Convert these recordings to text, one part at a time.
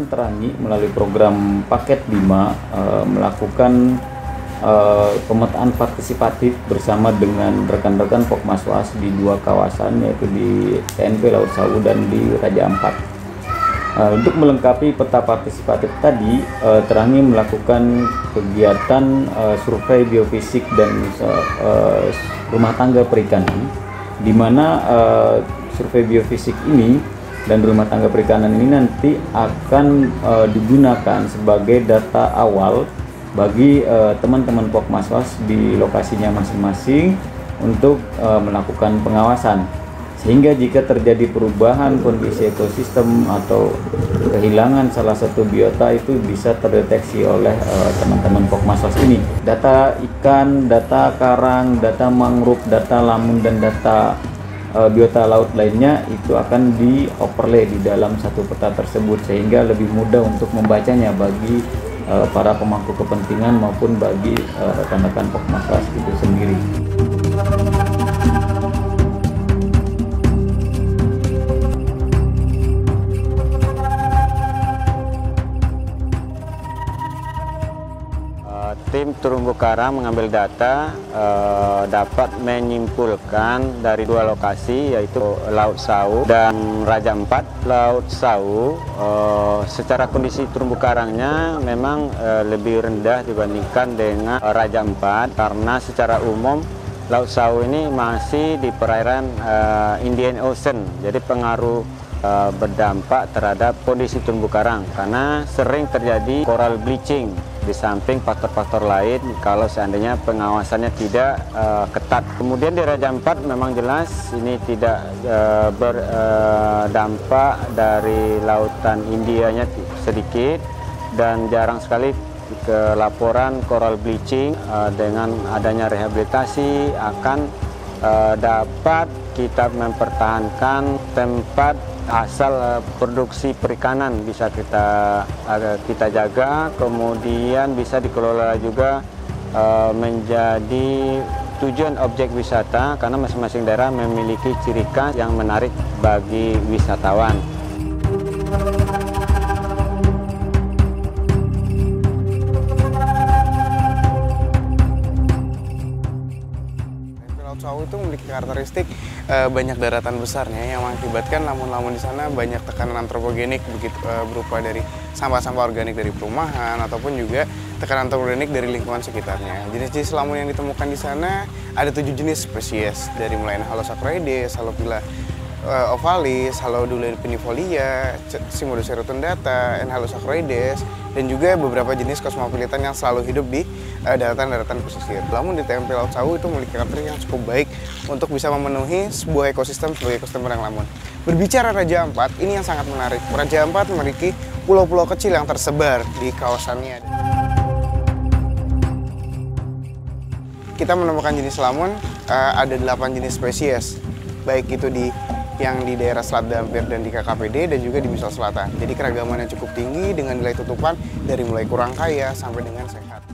Yayasan Terangi melalui program Paket 5 melakukan pemetaan partisipatif bersama dengan rekan-rekan Pokmaswas di dua kawasan, yaitu di TNP Laut Sawu dan di Raja Ampat. Untuk melengkapi peta partisipatif tadi, Terangi melakukan kegiatan survei biofisik dan rumah tangga perikanan, di mana survei biofisik ini dan rumah tangga perikanan ini nanti akan digunakan sebagai data awal bagi teman-teman Pokmaswas di lokasinya masing-masing untuk melakukan pengawasan, sehingga jika terjadi perubahan kondisi ekosistem atau kehilangan salah satu biota itu bisa terdeteksi oleh teman-teman Pokmaswas ini. Data ikan, data karang, data mangrove, data lamun, dan data biota laut lainnya itu akan di-overlay di dalam satu peta tersebut, sehingga lebih mudah untuk membacanya bagi para pemangku kepentingan maupun bagi rekan-rekan Pokmaswas itu sendiri. Tim terumbu karang mengambil data dapat menyimpulkan dari dua lokasi, yaitu Laut Sawu dan Raja Ampat. Laut Sawu secara kondisi terumbu karangnya memang lebih rendah dibandingkan dengan Raja Ampat, karena secara umum Laut Sawu ini masih di perairan Indian Ocean, jadi pengaruh berdampak terhadap kondisi terumbu karang karena sering terjadi coral bleaching, di samping faktor-faktor lain kalau seandainya pengawasannya tidak ketat. Kemudian di Raja Ampat memang jelas ini tidak berdampak dari lautan Indianya sedikit, dan jarang sekali ke laporan coral bleaching. Dengan adanya rehabilitasi akan dapat kita mempertahankan tempat asal produksi perikanan, bisa kita jaga, kemudian bisa dikelola juga menjadi tujuan objek wisata, karena masing-masing daerah memiliki ciri khas yang menarik bagi wisatawan. Laut Sawu itu memiliki karakteristik banyak daratan besarnya yang mengakibatkan lamun-lamun di sana banyak tekanan antropogenik, berupa dari sampah-sampah organik dari perumahan ataupun juga tekanan antropogenik dari lingkungan sekitarnya. Jenis-jenis lamun yang ditemukan di sana ada 7 jenis spesies, dari mulai Halosacroides, Halopila ovalis, Halodula pinifolia, Cimodus rotundata, Halosacroides, dan juga beberapa jenis Cosmopolitan yang selalu hidup di daratan-daratan pesisir. Namun di TNP Laut Sawu itu memiliki karakter yang cukup baik untuk bisa memenuhi sebuah ekosistem sebagai ekosistem padang lamun. Berbicara Raja Ampat, ini yang sangat menarik. Raja Ampat memiliki pulau-pulau kecil yang tersebar di kawasannya. Kita menemukan jenis lamun ada 8 jenis spesies, baik itu yang di daerah Selat Dampir dan di KKPD, dan juga di Misol Selatan. Jadi keragamannya cukup tinggi dengan nilai tutupan dari mulai kurang kaya sampai dengan sehat.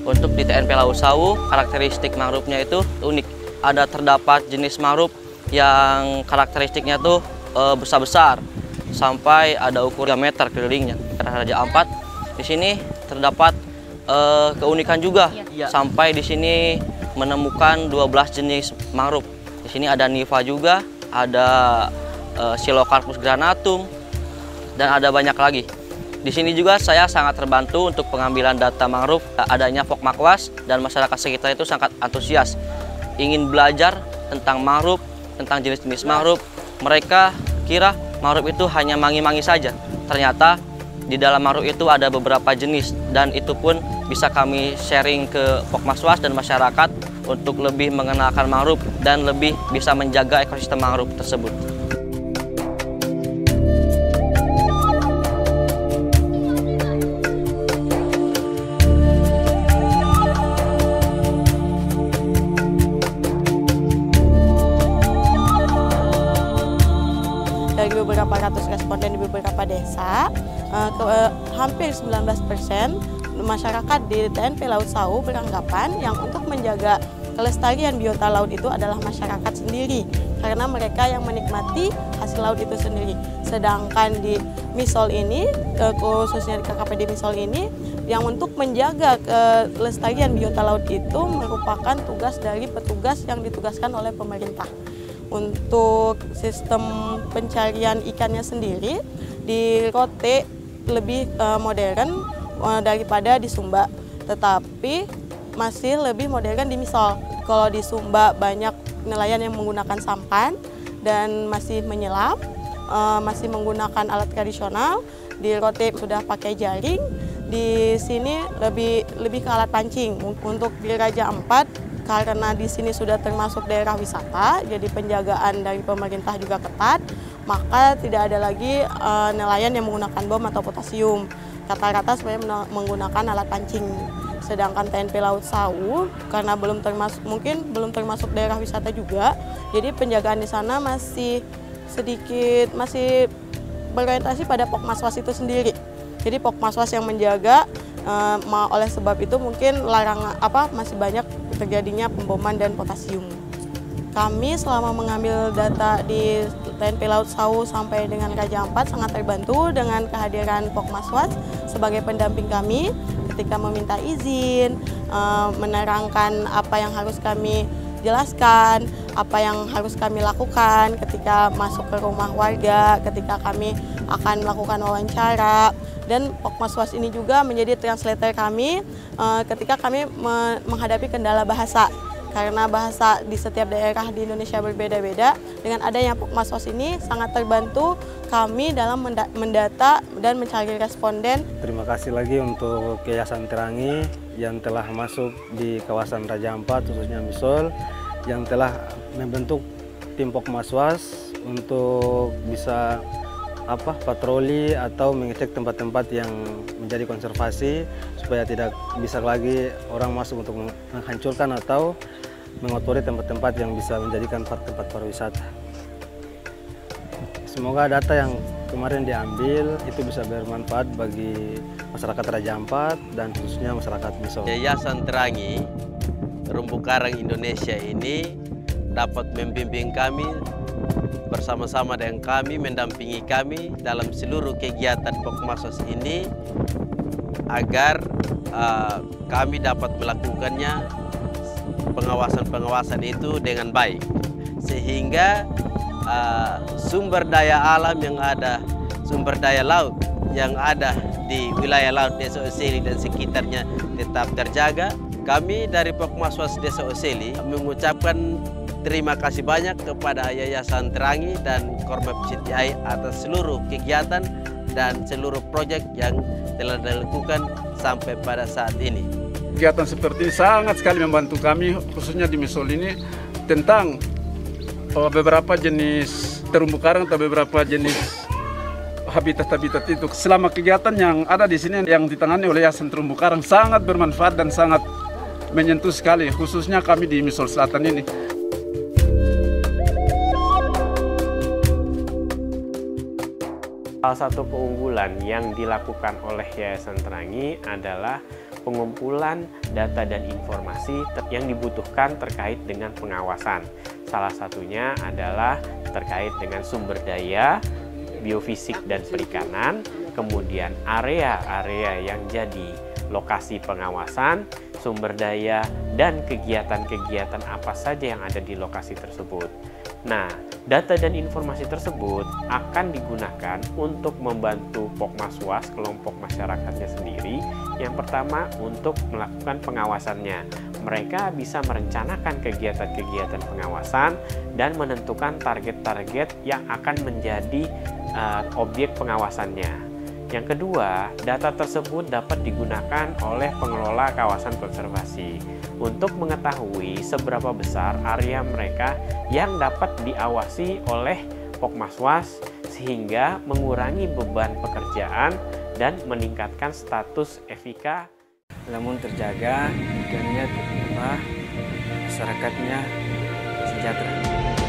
Untuk di TNP Laut Sawu, karakteristik mangrove-nya itu unik. Ada terdapat jenis mangrove yang karakteristiknya tuh besar-besar, sampai ada ukur 3 meter kelilingnya. Raja Ampat di sini terdapat keunikan juga, sampai di sini menemukan 12 jenis mangrove. Di sini ada Niva juga, ada Silocarpus granatum, dan ada banyak lagi. Di sini juga saya sangat terbantu untuk pengambilan data mangrove. Adanya Pokmaswas dan masyarakat sekitar itu sangat antusias, ingin belajar tentang mangrove, tentang jenis-jenis mangrove. Mereka kira mangrove itu hanya mangi-mangi saja. Ternyata di dalam mangrove itu ada beberapa jenis, dan itu pun bisa kami sharing ke Pokmaswas dan masyarakat untuk lebih mengenalkan mangrove dan lebih bisa menjaga ekosistem mangrove tersebut. Dari beberapa ratus responden di beberapa daerah desa, hampir 19% masyarakat di TNP Laut Sawu beranggapan yang untuk menjaga kelestarian biota laut itu adalah masyarakat sendiri, karena mereka yang menikmati hasil laut itu sendiri. Sedangkan di Misol ini, khususnya di KKPD Misol ini, yang untuk menjaga kelestarian biota laut itu merupakan tugas dari petugas yang ditugaskan oleh pemerintah. Untuk sistem pencarian ikannya sendiri di Rote lebih modern daripada di Sumba, tetapi masih lebih modern di Misol. Kalau di Sumba banyak nelayan yang menggunakan sampan dan masih menyelam, masih menggunakan alat tradisional. Di Rote sudah pakai jaring. Di sini lebih ke alat pancing. Untuk di Raja Ampat, karena di sini sudah termasuk daerah wisata, jadi penjagaan dari pemerintah juga ketat, maka tidak ada lagi nelayan yang menggunakan bom atau potasium. Rata-rata sebenarnya menggunakan alat pancing. Sedangkan TNP Laut Sawu karena mungkin belum termasuk daerah wisata juga, jadi penjagaan di sana masih berorientasi pada Pokmaswas itu sendiri. Jadi Pokmaswas yang menjaga, oleh sebab itu mungkin masih banyak terjadinya pemboman dan potasium. Kami selama mengambil data di TNP Laut Sawu sampai dengan Raja Ampat sangat terbantu dengan kehadiran Pokmaswas sebagai pendamping kami ketika meminta izin, menerangkan apa yang harus kami jelaskan, apa yang harus kami lakukan ketika masuk ke rumah warga, ketika kami akan melakukan wawancara. Dan Pokmaswas ini juga menjadi translator kami ketika kami menghadapi kendala bahasa. Karena bahasa di setiap daerah di Indonesia berbeda-beda, dengan adanya Pokmaswas ini sangat terbantu kami dalam mendata dan mencari responden. Terima kasih lagi untuk Yayasan Terangi yang telah masuk di kawasan Raja Ampat, khususnya Misol, yang telah membentuk tim Pokmaswas untuk bisa patroli atau mengecek tempat-tempat yang menjadi konservasi supaya tidak bisa lagi orang masuk untuk menghancurkan atau mengotori tempat-tempat yang bisa menjadikan tempat pariwisata. Semoga data yang kemarin diambil itu bisa bermanfaat bagi masyarakat Raja Ampat dan khususnya masyarakat Misol. Yayasan Terangi Terumbu Karang Indonesia ini dapat membimbing kami bersama-sama dengan kami, mendampingi kami dalam seluruh kegiatan Pokmaswas ini agar kami dapat melakukannya pengawasan itu dengan baik, sehingga sumber daya alam yang ada, sumber daya laut yang ada di wilayah laut Desa Oseli dan sekitarnya tetap terjaga. Kami dari Pokmaswas Desa Oseli mengucapkan terima kasih banyak kepada Yayasan Terangi dan Kormap CTI atas seluruh kegiatan dan seluruh proyek yang telah dilakukan sampai pada saat ini. Kegiatan seperti ini sangat sekali membantu kami, khususnya di Misol ini, tentang beberapa jenis terumbu karang atau beberapa jenis habitat-habitat itu. Selama kegiatan yang ada di sini yang ditangani oleh Yayasan Terumbu Karang sangat bermanfaat dan sangat menyentuh sekali, khususnya kami di Misol Selatan ini. Salah satu keunggulan yang dilakukan oleh Yayasan Terangi adalah pengumpulan data dan informasi yang dibutuhkan terkait dengan pengawasan. Salah satunya adalah terkait dengan sumber daya, biofisik dan perikanan, kemudian area-area yang jadi lokasi pengawasan, sumber daya, dan kegiatan-kegiatan apa saja yang ada di lokasi tersebut. Nah, data dan informasi tersebut akan digunakan untuk membantu Pokmaswas, kelompok masyarakatnya sendiri. Yang pertama, untuk melakukan pengawasannya. Mereka bisa merencanakan kegiatan-kegiatan pengawasan dan menentukan target-target yang akan menjadi objek pengawasannya. Yang kedua, data tersebut dapat digunakan oleh pengelola kawasan konservasi untuk mengetahui seberapa besar area mereka yang dapat diawasi oleh Pokmaswas sehingga mengurangi beban pekerjaan dan meningkatkan status FIK. Namun terjaga, ikannya terlimpah, masyarakatnya sejahtera.